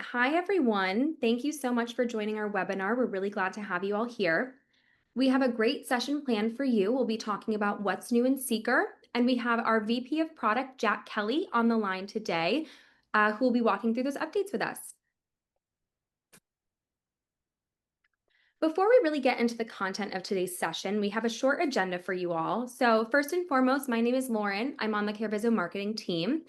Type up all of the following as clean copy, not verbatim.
Hi, everyone. Thank you so much for joining our webinar. We're really glad to have you all here. We have a great session planned for you. We'll be talking about what's new in seeQer, and we have our VP of Product, Jack Kelly, on the line today, who will be walking through those updates with us. Before we really get into the content of today's session, we have a short agenda for you all. So first and foremost, my name is Lauren. I'm on the careviso marketing team.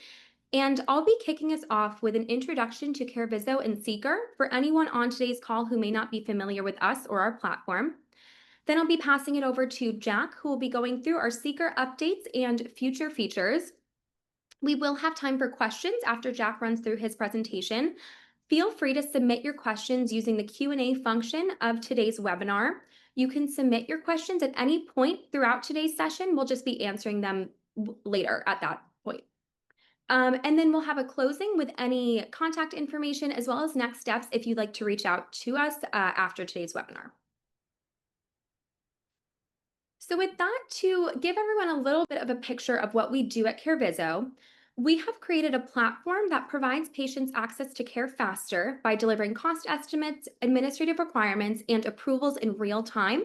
And I'll be kicking us off with an introduction to careviso and seeQer for anyone on today's call who may not be familiar with us or our platform. Then I'll be passing it over to Jack, who will be going through our seeQer updates and future features. We will have time for questions after Jack runs through his presentation. Feel free to submit your questions using the Q&A function of today's webinar. You can submit your questions at any point throughout today's session. We'll just be answering them later at that point. And then we'll have a closing with any contact information as well as next steps if you'd like to reach out to us after today's webinar. So with that, to give everyone a little bit of a picture of what we do at careviso, we have created a platform that provides patients access to care faster by delivering cost estimates, administrative requirements, and approvals in real time.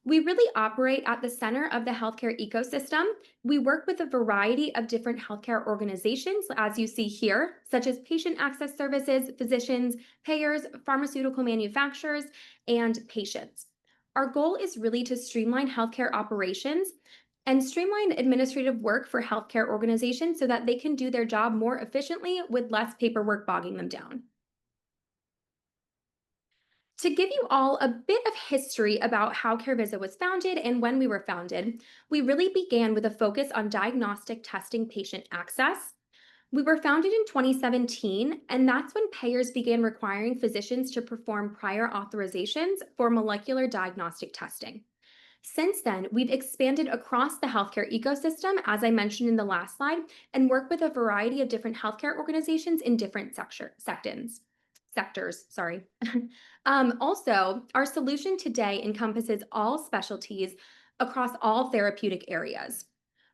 We really operate at the center of the healthcare ecosystem. We work with a variety of different healthcare organizations, as you see here, such as patient access services, physicians, payers, pharmaceutical manufacturers, and patients. Our goal is really to streamline healthcare operations and streamline administrative work for healthcare organizations so that they can do their job more efficiently with less paperwork bogging them down. To give you all a bit of history about how careviso was founded and when we were founded, we really began with a focus on diagnostic testing patient access. We were founded in 2017, and that's when payers began requiring physicians to perform prior authorizations for molecular diagnostic testing. Since then, we've expanded across the healthcare ecosystem, as I mentioned in the last slide, and work with a variety of different healthcare organizations in different sectors. Sorry. Also, our solution today encompasses all specialties across all therapeutic areas.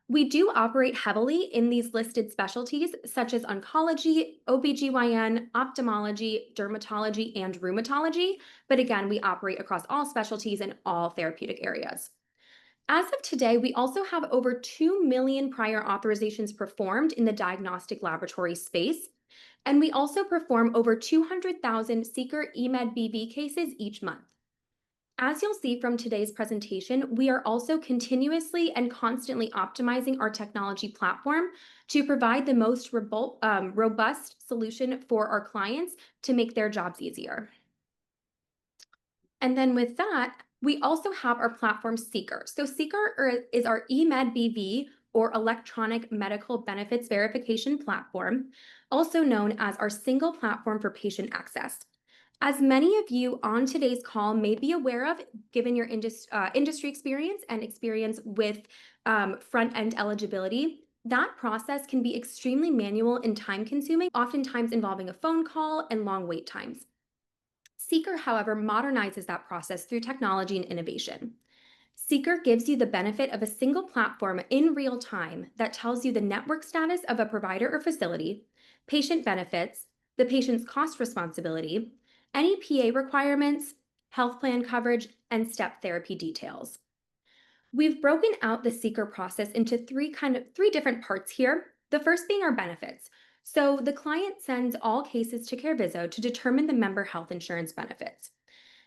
We do operate heavily in these listed specialties, such as oncology, OBGYN, ophthalmology, dermatology, and rheumatology. But again, we operate across all specialties and all therapeutic areas. As of today, we also have over 2 million prior authorizations performed in the diagnostic laboratory space. And we also perform over 200,000 seeQer eMed BV cases each month. As you'll see from today's presentation, we are also continuously and constantly optimizing our technology platform to provide the most robust solution for our clients to make their jobs easier. And then with that, we also have our platform seeQer. So seeQer is our eMed BV or electronic medical benefits verification platform, also known as our single platform for patient access. As many of you on today's call may be aware of, given your industry experience and experience with front-end eligibility, that process can be extremely manual and time-consuming, oftentimes involving a phone call and long wait times. seeQer, however, modernizes that process through technology and innovation. seeQer gives you the benefit of a single platform in real time that tells you the network status of a provider or facility, patient benefits, the patient's cost responsibility, any PA requirements, health plan coverage, and step therapy details. We've broken out the seeQer process into three different parts here. The first being our benefits. So the client sends all cases to careviso to determine the member health insurance benefits.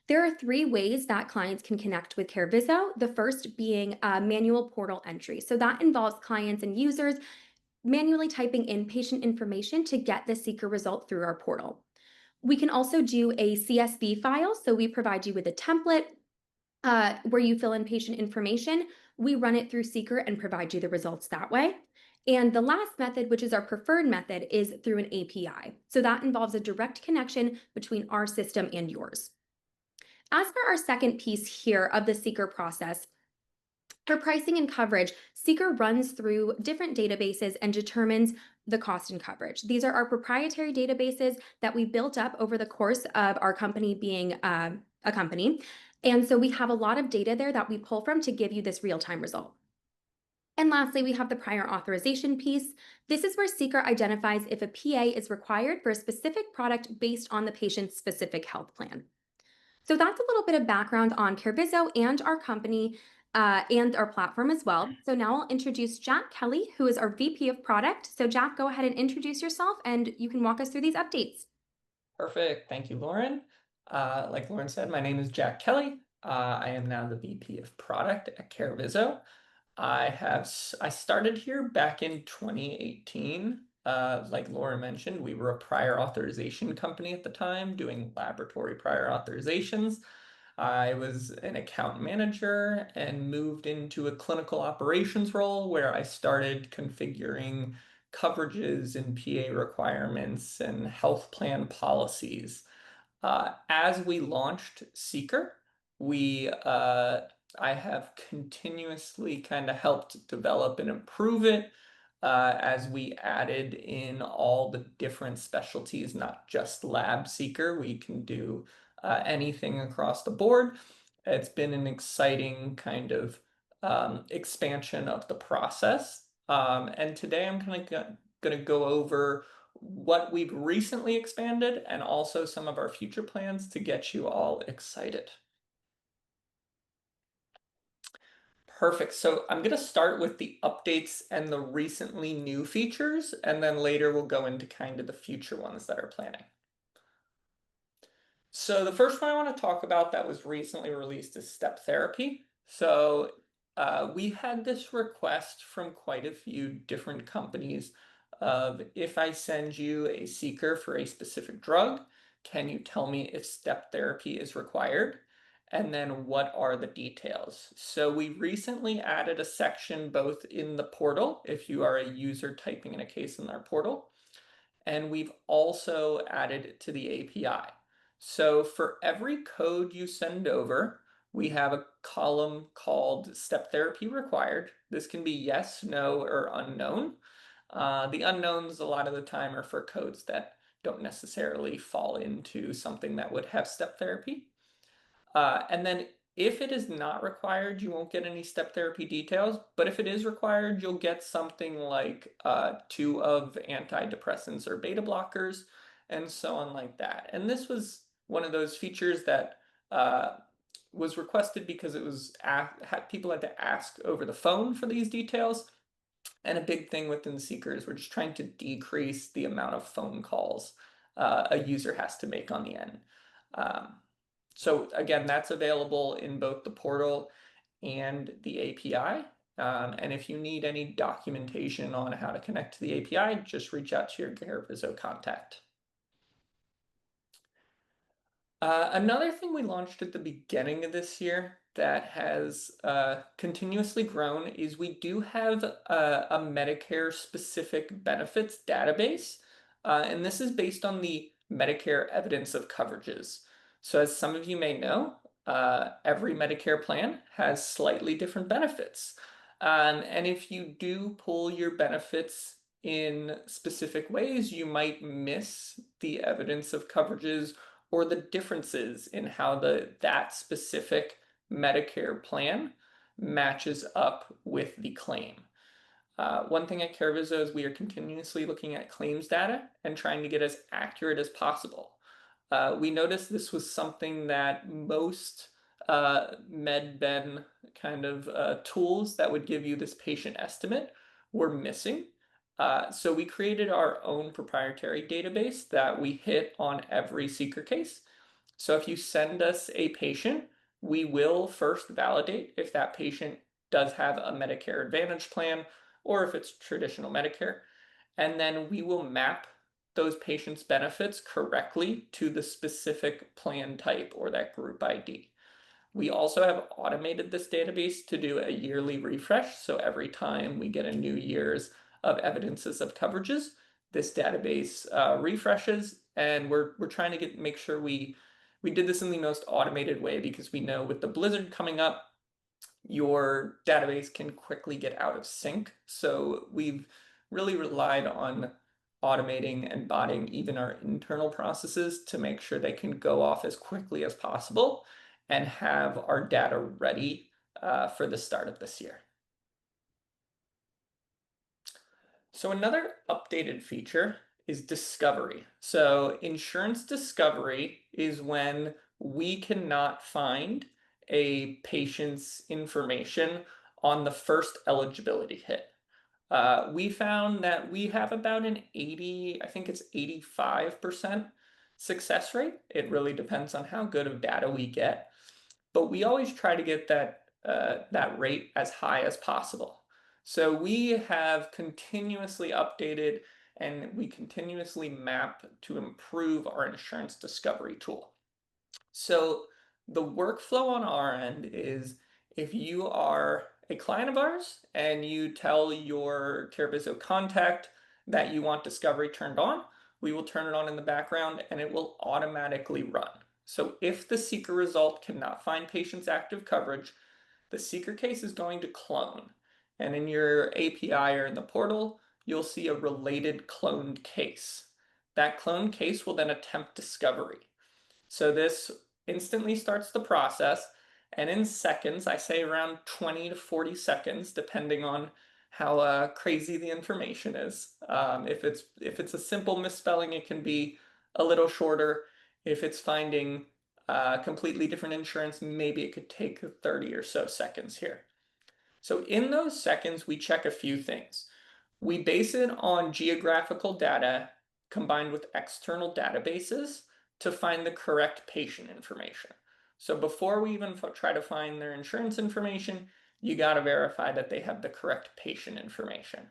There are 3 ways that clients can connect with careviso, the first being manual portal entry. So that involves clients and users manually typing in patient information to get the seeQer result through our portal. We can also do a CSV file, so we provide you with a template where you fill in patient information. We run it through seeQer and provide you the results that way. And the last method, which is our preferred method, is through an API. So that involves a direct connection between our system and yours. As for our second piece here of the seeQer process, for pricing and coverage, seeQer runs through different databases and determines the cost and coverage. These are our proprietary databases that we built up over the course of our company being a company. And so we have a lot of data there that we pull from to give you this real-time result. And lastly, we have the prior authorization piece. This is where seeker identifies if a PA is required for a specific product based on the patient's specific health plan. So that's a little bit of background on careviso and our company and our platform as well. So now I'll introduce Jack Kelly, who is our VP of Product. So Jack, go ahead and introduce yourself and you can walk us through these updates. Perfect. Thank you, Lauren. Like Lauren said, my name is Jack Kelly. I am now the VP of Product at careviso. I started here back in 2018. Like Lauren mentioned, we were a prior authorization company at the time doing laboratory prior authorizations. I was an account manager and moved into a clinical operations role where I started configuring coverages and PA requirements and health plan policies. As we launched seeQer, we I have continuously kind of helped develop and improve it as we added in all the different specialties, not just lab seeker. We can do anything across the board. It's been an exciting kind of expansion of the process. And today I'm kind of going to go over what we've recently expanded and also some of our future plans to get you all excited. Perfect. So I'm going to start with the updates and the recently new features, and then later we'll go into kind of the future ones that are planning. So the first one I want to talk about that was recently released is step therapy. So we had this request from quite a few different companies of if I send you a seeker for a specific drug, can you tell me if step therapy is required? And then what are the details? So we recently added a section both in the portal, if you are a user typing in a case in our portal, and we've also added it to the API. So for every code you send over, we have a column called step therapy required. This can be yes, no, or unknown. The unknowns a lot of the time are for codes that don't necessarily fall into something that would have step therapy. And then if it is not required, you won't get any step therapy details. But if it is required, you'll get something like 2 of antidepressants or beta blockers and so on like that. And this was one of those features that was requested because it was people had to ask over the phone for these details. And a big thing within seeker is we're just trying to decrease the amount of phone calls a user has to make on the end. So again, that's available in both the portal and the API. And if you need any documentation on how to connect to the API, just reach out to your careviso contact. Another thing we launched at the beginning of this year that has continuously grown is we do have a Medicare specific benefits database. And this is based on the Medicare evidence of coverages. So as some of you may know, every Medicare plan has slightly different benefits. And if you do pull your benefits in specific ways, you might miss the evidence of coverages or the differences in how that specific Medicare plan matches up with the claim. One thing at careviso is we are continuously looking at claims data and trying to get as accurate as possible. We noticed this was something that most MedBen kind of tools that would give you this patient estimate were missing. So we created our own proprietary database that we hit on every seeker case. So if you send us a patient, we will first validate if that patient does have a Medicare Advantage plan or if it's traditional Medicare. And then we will map those patients' benefits correctly to the specific plan type or that group ID. We also have automated this database to do a yearly refresh. So every time we get a new year's of evidences of coverages, this database refreshes, and we're trying to make sure we did this in the most automated way because we know with the blizzard coming up, your database can quickly get out of sync. So we've really relied on automating and botting even our internal processes to make sure they can go off as quickly as possible and have our data ready for the start of this year. So another updated feature is discovery. So insurance discovery is when we cannot find a patient's information on the first eligibility hit. We found that we have about an 80, I think it's 85% success rate. It really depends on how good of data we get, but we always try to get that rate as high as possible. So we have continuously updated and we continuously map to improve our insurance discovery tool. So the workflow on our end is if you are a client of ours and you tell your careviso contact that you want discovery turned on, we will turn it on in the background and it will automatically run. So if the seeker result cannot find patient's active coverage, the seeker case is going to clone. And in your API or in the portal, you'll see a related cloned case. That cloned case will then attempt discovery. So this instantly starts the process, and in seconds, I say around 20 to 40 seconds, depending on how crazy the information is. If it's a simple misspelling, it can be a little shorter. If it's finding completely different insurance, maybe it could take 30 or so seconds here. So in those seconds, we check a few things. We base it on geographical data combined with external databases to find the correct patient information. So before we even try to find their insurance information, you got to verify that they have the correct patient information.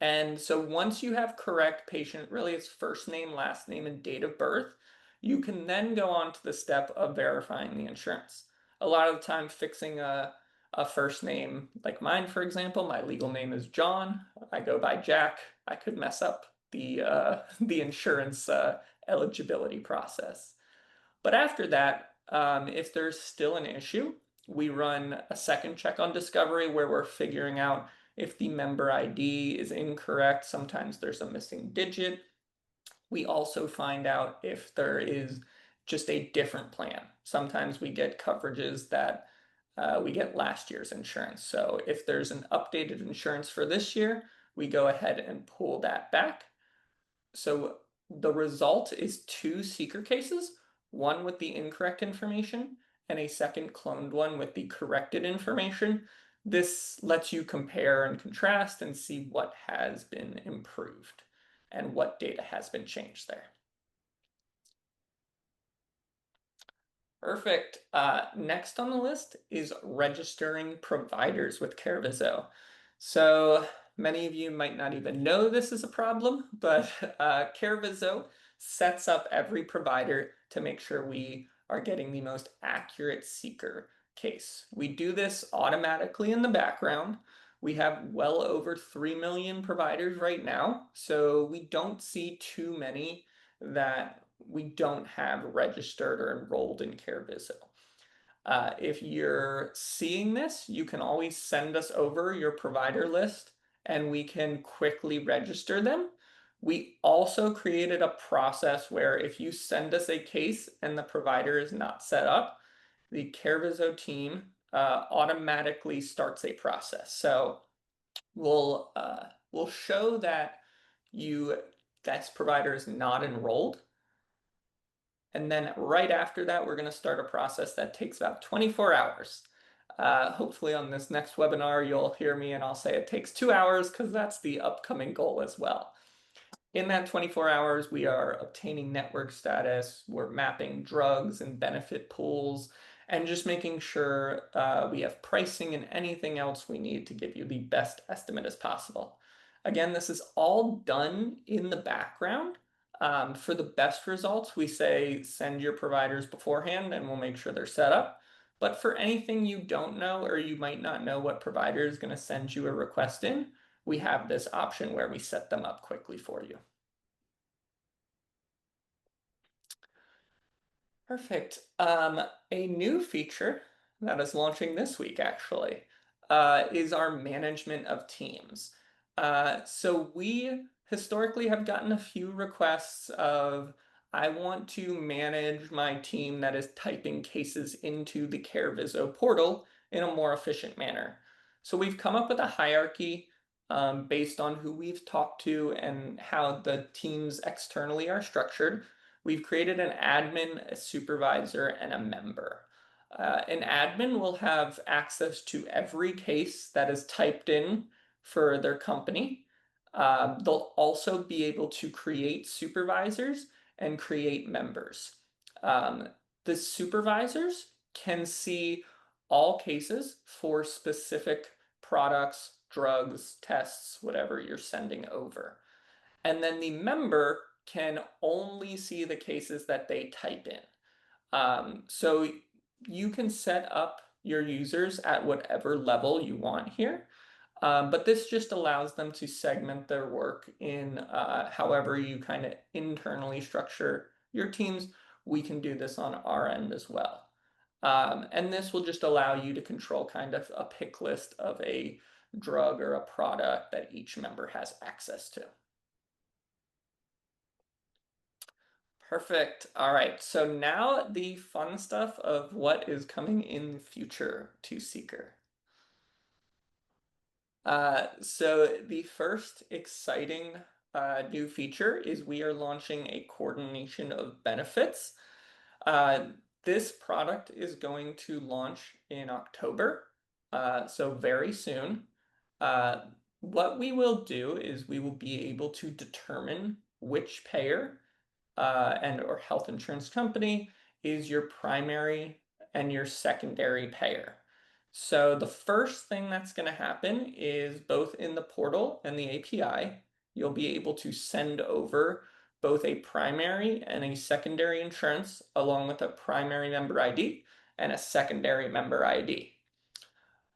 And so once you have correct patient, really it's first name, last name, and date of birth, you can then go on to the step of verifying the insurance. A lot of the time fixing a first name, like mine, for example, my legal name is John. I go by Jack. I could mess up the insurance eligibility process. But after that, if there's still an issue, we run a second check on discovery where we're figuring out if the member ID is incorrect. Sometimes there's a missing digit. We also find out if there is just a different plan. Sometimes we get coverages that we get last year's insurance. So if there's an updated insurance for this year, we go ahead and pull that back. So the result is two seeker cases, one with the incorrect information and a second cloned one with the corrected information. This lets you compare and contrast and see what has been improved and what data has been changed there. Perfect. Next on the list is registering providers with careviso. So many of you might not even know this is a problem, but careviso sets up every provider to make sure we are getting the most accurate seeker case. We do this automatically in the background. We have well over 3 million providers right now, so we don't see too many that we don't have registered or enrolled in careviso. If you're seeing this, you can always send us over your provider list and we can quickly register them. We also created a process where if you send us a case and the provider is not set up, the careviso team automatically starts a process. So we'll show that that provider is not enrolled. And then right after that, we're going to start a process that takes about 24 hours. Hopefully on this next webinar, you'll hear me and I'll say it takes 2 hours because that's the upcoming goal as well. In that 24 hours, we are obtaining network status, we're mapping drugs and benefit pools, and just making sure we have pricing and anything else we need to give you the best estimate as possible. Again, this is all done in the background. For the best results, we say send your providers beforehand and we'll make sure they're set up. But for anything you don't know or you might not know what provider is going to send you a request in, we have this option where we set them up quickly for you. Perfect. A new feature that is launching this week actually is our management of teams. So we historically have gotten a few requests of, I want to manage my team that is typing cases into the careviso portal in a more efficient manner. So we've come up with a hierarchy based on who we've talked to and how the teams externally are structured, we've created an admin, a supervisor, and a member. An admin will have access to every case that is typed in for their company. They'll also be able to create supervisors and create members. Um, the supervisors can see all cases for specific products, drugs, tests, whatever you're sending over. And then the member can only see the cases that they type in. So you can set up your users at whatever level you want here. But this just allows them to segment their work in however you kind of internally structure your teams. We can do this on our end as well. And this will just allow you to control kind of a pick list of a drug or a product that each member has access to. Perfect. All right. So now the fun stuff of what is coming in the future to seeQer. So the first exciting new feature is we are launching a coordination of benefits. Uh, this product is going to launch in October, so very soon. Uh, what we will do is we will be able to determine which payer and or health insurance company is your primary and your secondary payer. So the first thing that's going to happen is both in the portal and the API, you'll be able to send over both a primary and a secondary insurance along with a primary member ID and a secondary member ID.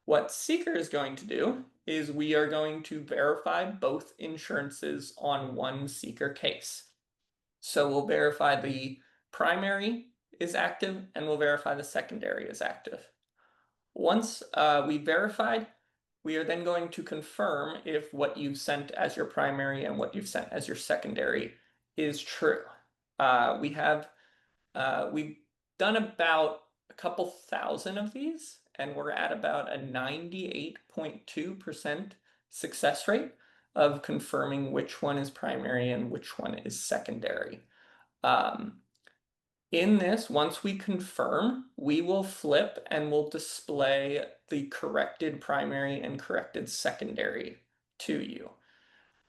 What seeQer is going to do is we are going to verify both insurances on one seeQer case. So we'll verify the primary is active and we'll verify the secondary is active. Once we verified, we are then going to confirm if what you've sent as your primary and what you've sent as your secondary is true. We've done about a couple thousand of these, and we're at about a 98.2% success rate of confirming which one is primary and which one is secondary. Um, in this, once we confirm, we will flip and we'll display the corrected primary and corrected secondary to you.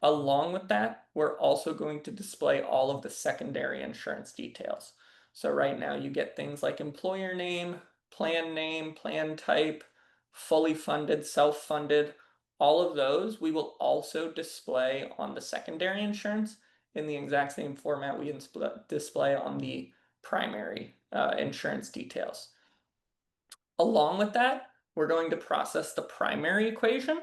Along with that, we're also going to display all of the secondary insurance details. So right now you get things like employer name, plan type, fully funded, self-funded. All of those we will also display on the secondary insurance in the exact same format we display on the primary insurance details. Along with that, we're going to process the primary equation,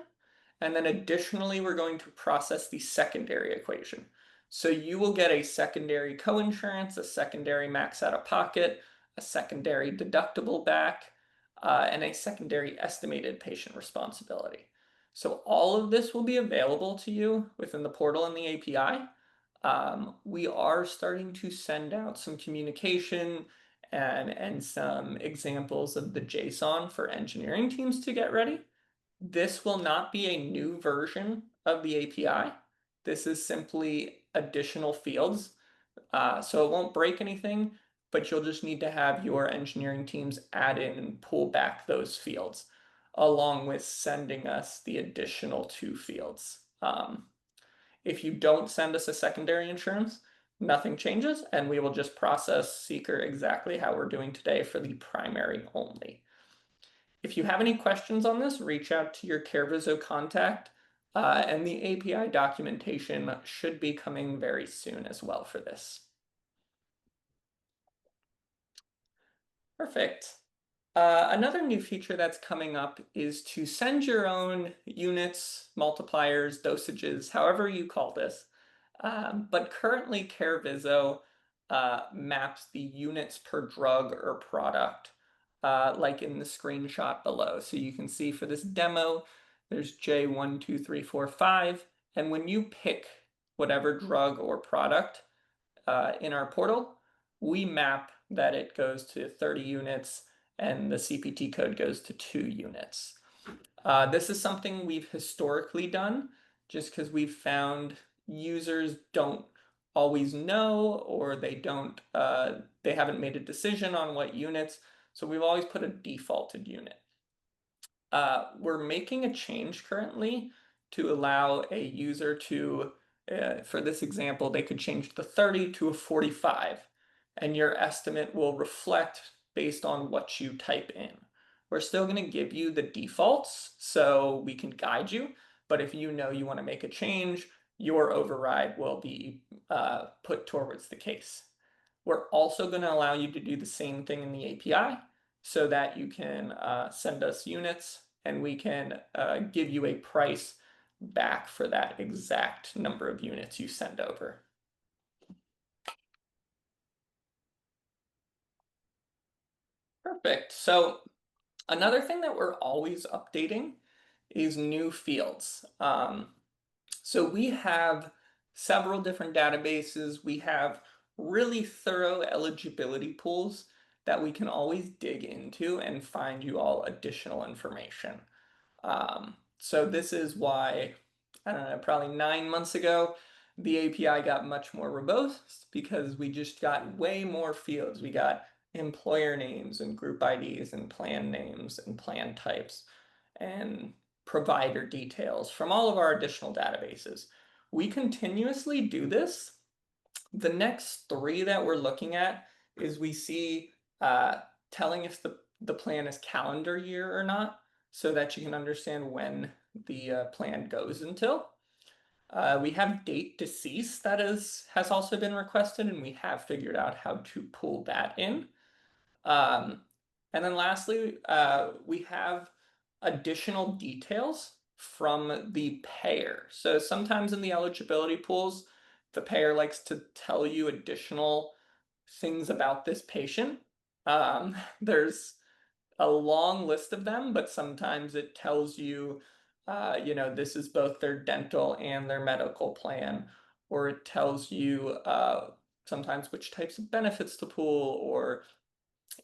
and then additionally, we're going to process the secondary equation. So you will get a secondary coinsurance, a secondary max out of pocket, a secondary deductible back, and a secondary estimated patient responsibility. So all of this will be available to you within the portal and the API. We are starting to send out some communication and some examples of the JSON for engineering teams to get ready. This will not be a new version of the API. This is simply additional fields. So it won't break anything, but you'll just need to have your engineering teams add in and pull back those fields, along with sending us the additional two fields. If you don't send us a secondary insurance, nothing changes, and we will just process seeQer exactly how we're doing today for the primary only. If you have any questions on this, reach out to your careviso contact, and the API documentation should be coming very soon as well for this. Perfect. Another new feature that's coming up is to send your own units, multipliers, dosages, however you call this. But currently careviso maps the units per drug or product, like in the screenshot below. So you can see for this demo, there's J1, 2, 3, 4, 5. And when you pick whatever drug or product in our portal, we map that it goes to 30 units and the CPT code goes to 2 units. This is something we've historically done just because we've found users don't always know, or they haven't made a decision on what units. So we've always put a defaulted unit. We're making a change currently to allow a user to, for this example, they could change the 30 to a 45, and your estimate will reflect based on what you type in. We're still going to give you the defaults so we can guide you, but if you know you want to make a change, your override will be put towards the case. We're also going to allow you to do the same thing in the API so that you can send us units and we can give you a price back for that exact number of units you send over. Perfect. So another thing that we're always updating is new fields. So we have several different databases. We have really thorough eligibility pools that we can always dig into and find you all additional information. So this is why, I don't know, probably 9 months ago, the API got much more robust because we just got way more fields. We got employer names and group IDs and plan names and plan types and provider details from all of our additional databases. We continuously do this. The next three that we're looking at is we see telling if the plan is calendar year or not, so that you can understand when the plan goes until. We have date deceased that has also been requested, and we have figured out how to pull that in. Um, and then lastly, we have additional details from the payer. So sometimes in the eligibility pools, the payer likes to tell you additional things about this patient. There's a long list of them, but sometimes it tells you, this is both their dental and their medical plan, or it tells you sometimes which types of benefits to pull, or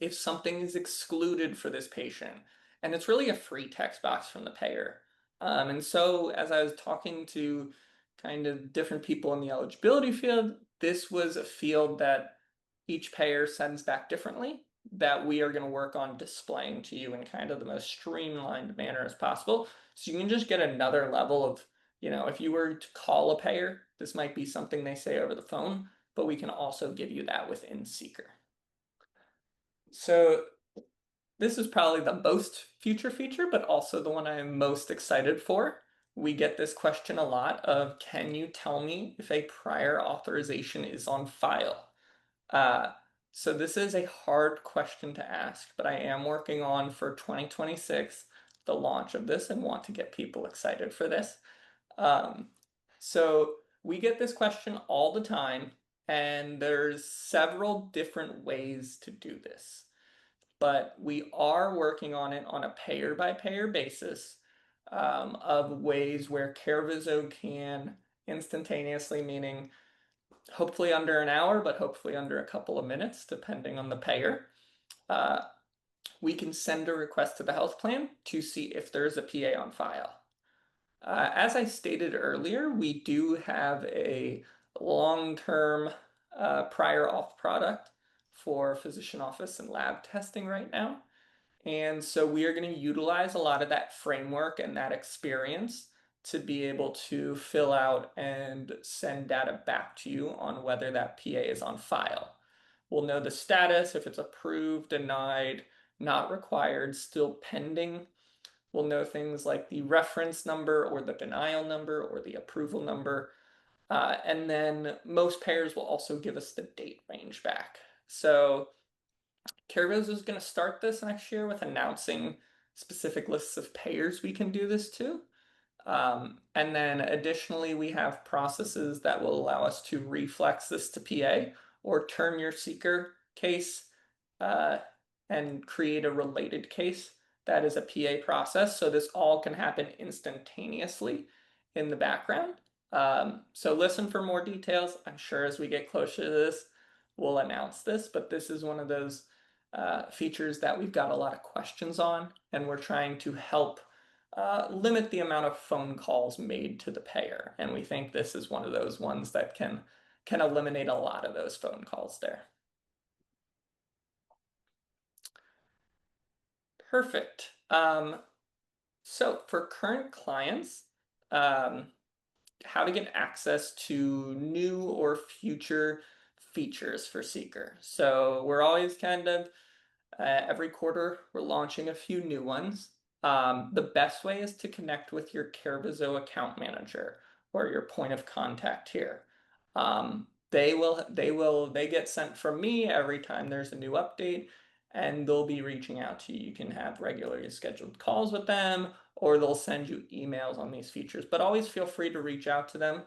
if something is excluded for this patient. And it's really a free text box from the payer. And so as I was talking to kind of different people in the eligibility field, this was a field that each payer sends back differently that we are going to work on displaying to you in kind of the most streamlined manner as possible. So you can just get another level of, if you were to call a payer, this might be something they say over the phone, but we can also give you that within seeQer. So this is probably the most future feature, but also the one I'm most excited for. We get this question a lot of, can you tell me if a prior authorization is on file? So this is a hard question to ask, but I am working on for 2026 the launch of this and want to get people excited for this. So we get this question all the time, and there's several different ways to do this. But we are working on it on a payer by payer basis of ways where careviso can instantaneously, meaning hopefully under an hour, but hopefully under a couple of minutes, depending on the payer. We can send a request to the health plan to see if there's a PA on file. As I stated earlier, we do have a long-term prior auth product for physician office and lab testing right now. And so we are going to utilize a lot of that framework and that experience to be able to fill out and send data back to you on whether that PA is on file. We'll know the status, if it's approved, denied, not required, still pending. We'll know things like the reference number or the denial number or the approval number. And then most payers will also give us the date range back. So careviso is going to start this next year with announcing specific lists of payers we can do this to. And then additionally, we have processes that will allow us to reflex this to PA or turn your seeQer case and create a related case that is a PA process. So this all can happen instantaneously in the background. So listen for more details. I'm sure as we get closer to this, we'll announce this, but this is one of those features that we've got a lot of questions on, and we're trying to help limit the amount of phone calls made to the payer. And we think this is one of those ones that can eliminate a lot of those phone calls there. Perfect. So for current clients, um, how to get access to new or future features for seeQer. So we're always kind of every quarter, we're launching a few new ones. The best way is to connect with your careviso account manager or your point of contact here. They get sent from me every time there's a new update, and they'll be reaching out to you. You can have regularly scheduled calls with them, or they'll send you emails on these features. But always feel free to reach out to them.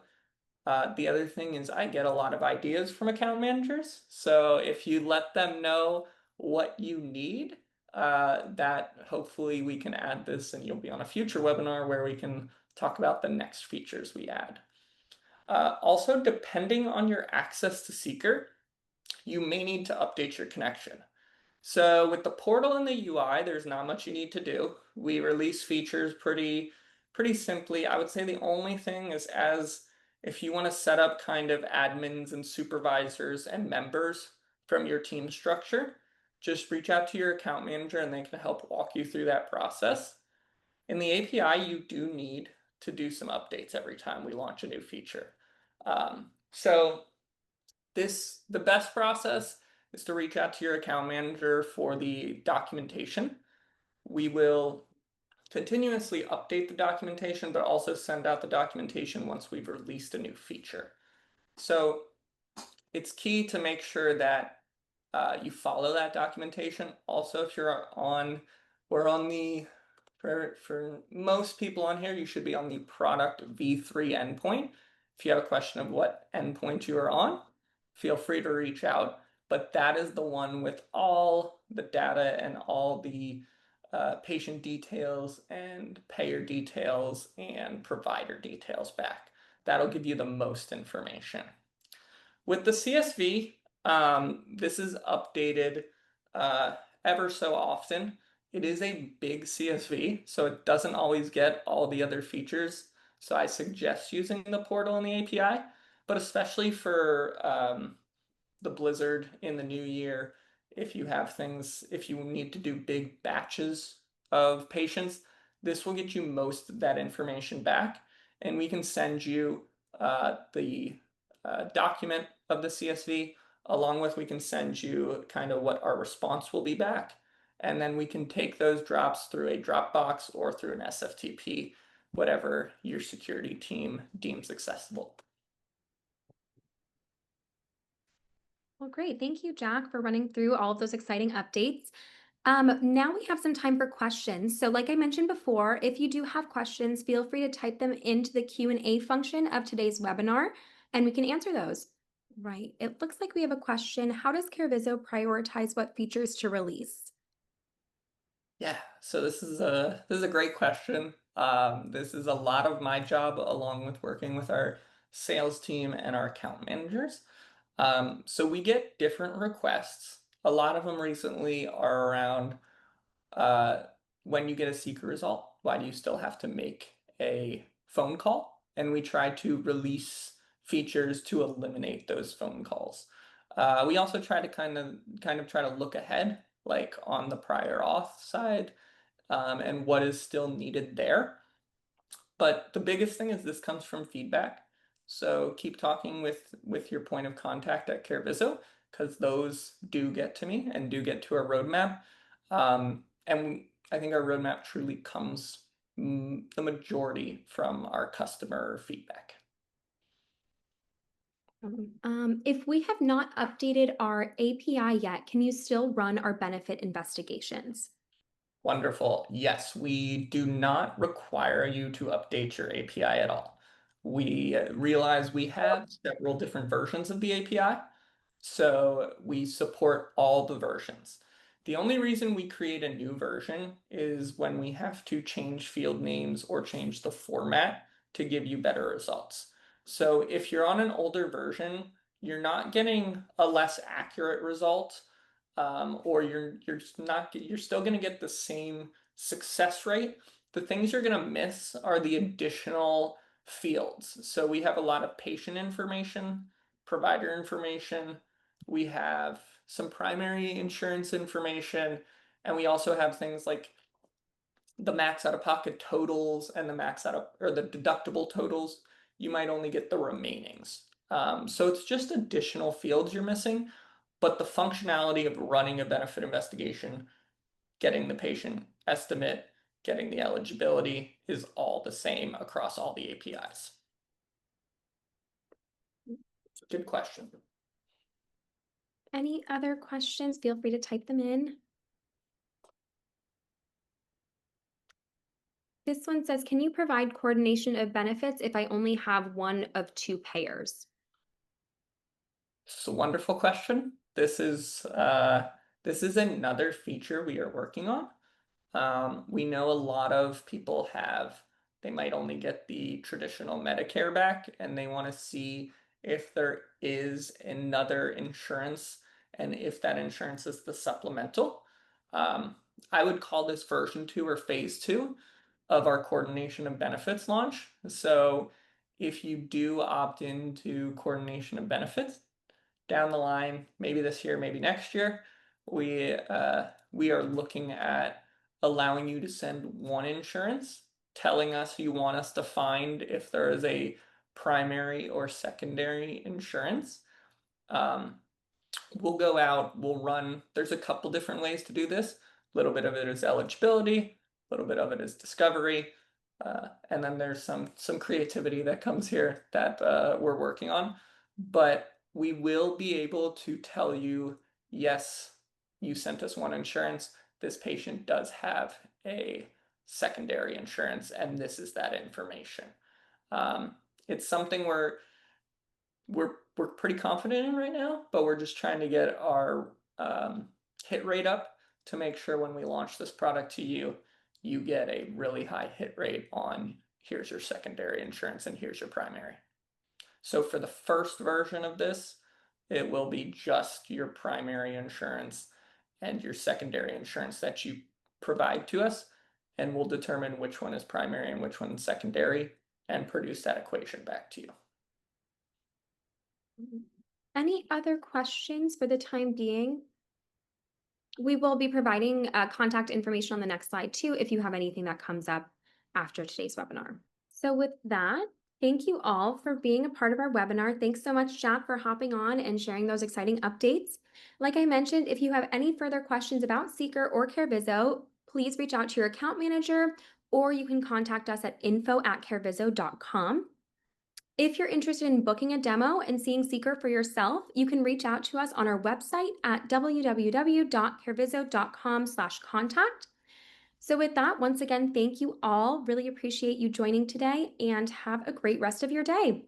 The other thing is I get a lot of ideas from account managers. So if you let them know what you need, that hopefully we can add this and you'll be on a future webinar where we can talk about the next features we add. Also, depending on your access to seeQer, you may need to update your connection. So with the portal and the UI, there's not much you need to do. We release features pretty simply. I would say the only thing is as if you want to set up kind of admins and supervisors and members from your team structure, just reach out to your account manager and they can help walk you through that process. In the API, you do need to do some updates every time we launch a new feature. So the best process is to reach out to your account manager for the documentation. We will continuously update the documentation, but also send out the documentation once we've released a new feature. So it's key to make sure that you follow that documentation. Also, if you're on, we're on the, for most people on here, you should be on the product v3 endpoint. If you have a question of what endpoint you are on, feel free to reach out. But that is the one with all the data and all the patient details and payer details and provider details back. That'll give you the most information. With the CSV, this is updated uh, ever so often. It is a big CSV, so it doesn't always get all the other features. So I suggest using the portal and the API, but especially for the blizzard in the new year, if you have things, if you need to do big batches of patients, this will get you most of that information back, and we can send you the document of the CSV, along with we can send you kind of what our response will be back, and then we can take those drops through a Dropbox or through an SFTP, whatever your security team deems accessible. Well, great. Thank you, Jack, for running through all of those exciting updates. Now we have some time for questions. So like I mentioned before, if you do have questions, feel free to type them into the Q&A function of today's webinar, and we can answer those. Right. It looks like we have a question. How does careviso prioritize what features to release? Yeah, so this is a great question. This is a lot of my job along with working with our sales team and our account managers. So we get different requests. A lot of them recently are around uh, when you get a seeker result, why do you still have to make a phone call? And we try to release features to eliminate those phone calls. We also try to kind of try to look ahead, like on the prior auth side, and what is still needed there. But the biggest thing is this comes from feedback. So keep talking with your point of contact at careviso, because those do get to me and do get to our roadmap. And I think our roadmap truly comes the majority from our customer feedback. If we have not updated our API yet, can you still run our benefit investigations? Wonderful. Yes, we do not require you to update your API at all. We realize we have several different versions of the API, so we support all the versions. The only reason we create a new version is when we have to change field names or change the format to give you better results. So if you're on an older version, you're not getting a less accurate result, or you're still going to get the same success rate. The things you're going to miss are the additional fields. So we have a lot of patient information, provider information, we have some primary insurance information, and we also have things like the max out of pocket totals and the max out of or the deductible totals. You might only get the remainings. So it's just additional fields you're missing, but the functionality of running a benefit investigation, getting the patient estimate, getting the eligibility is all the same across all the APIs. Good question. Any other questions? Feel free to type them in. This one says, can you provide coordination of benefits if I only have one of two payers? It's a wonderful question. This is another feature we are working on. We know a lot of people they might only get the traditional Medicare back and they want to see if there is another insurance and if that insurance is the supplemental. Um, I would call this version 2 or phase 2 of our coordination of benefits launch. So if you do opt into coordination of benefits, down the line, maybe this year, maybe next year, we are looking at allowing you to send one insurance, telling us you want us to find if there is a primary or secondary insurance. Um, we'll go out, we'll run. There's a couple different ways to do this. A little bit of it is eligibility, a little bit of it is discovery, and then there's some creativity that comes here that we're working on. But we will be able to tell you, yes, you sent us one insurance. This patient does have a secondary insurance, and this is that information. It's something we're pretty confident in right now, but we're just trying to get our hit rate up to make sure when we launch this product to you, you get a really high hit rate on here's your secondary insurance and here's your primary. So for the first version of this, it will be just your primary insurance and your secondary insurance that you provide to us, and we'll determine which one is primary and which one is secondary and produce that equation back to you. Any other questions for the time being? We will be providing contact information on the next slide too, if you have anything that comes up after today's webinar. So with that, thank you all for being a part of our webinar. Thanks so much, Jack, for hopping on and sharing those exciting updates. Like I mentioned, if you have any further questions about seeQer or careviso, please reach out to your account manager, or you can contact us at info@careviso.com. If you're interested in booking a demo and seeing seeQer for yourself, you can reach out to us on our website at www.careviso.com/contact. So with that, once again, thank you all. Really appreciate you joining today and have a great rest of your day.